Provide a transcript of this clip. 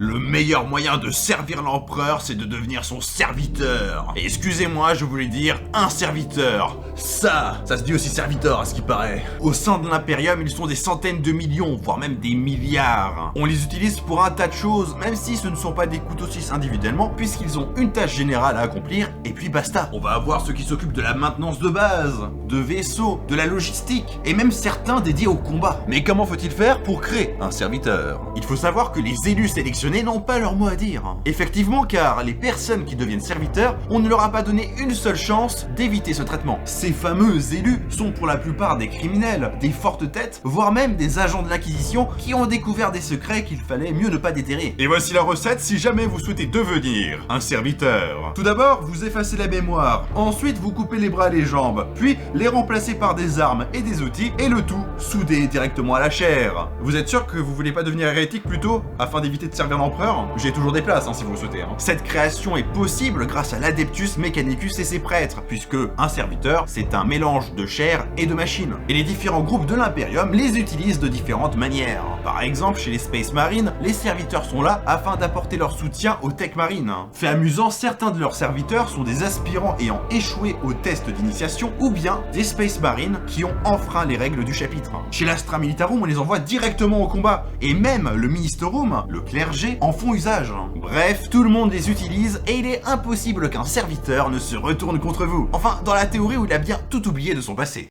Le meilleur moyen de servir l'empereur, c'est de devenir son serviteur. Et excusez-moi, je voulais dire un serviteur. Ça se dit aussi serviteur à ce qui paraît. Au sein de l'Imperium, ils sont des centaines de millions, voire même des milliards. On les utilise pour un tas de choses, même si ce ne sont pas des couteaux suisses individuellement, puisqu'ils ont une tâche générale à accomplir, et puis basta. On va avoir ceux qui s'occupent de la maintenance de base, de vaisseaux, de la logistique, et même certains dédiés au combat. Mais comment faut-il faire pour créer un serviteur? Il faut savoir que les élus sélectionnés n'ont pas leur mot à dire. Effectivement, car les personnes qui deviennent serviteurs, on ne leur a pas donné une seule chance d'éviter ce traitement. Ces fameux élus sont pour la plupart des criminels, des fortes têtes, voire même des agents de l'Inquisition qui ont découvert des secrets qu'il fallait mieux ne pas déterrer. Et voici la recette si jamais vous souhaitez devenir un serviteur. Tout d'abord, vous effacez la mémoire, ensuite vous coupez les bras et les jambes, puis les remplacez par des armes et des outils, et le tout soudé directement à la chair. Vous êtes sûr que vous voulez pas devenir hérétique plutôt, afin d'éviter de servir l'empereur? J'ai toujours des places si vous le souhaitez. Cette création est possible grâce à l'Adeptus Mechanicus et ses prêtres, puisque un serviteur, c'est un mélange de chair et de machine. Et les différents groupes de l'Imperium les utilisent de différentes manières. Par exemple, chez les Space Marines, les serviteurs sont là afin d'apporter leur soutien aux Tech Marines. Fait amusant, certains de leurs serviteurs sont des aspirants ayant échoué au test d'initiation, ou bien des Space Marines qui ont enfreint les règles du chapitre. Chez l'Astra Militarum, on les envoie directement au combat, et même le Ministerum, le clergé, en font usage. Bref, tout le monde les utilise et il est impossible qu'un serviteur ne se retourne contre vous. Enfin, dans la théorie où il a bien tout oublié de son passé.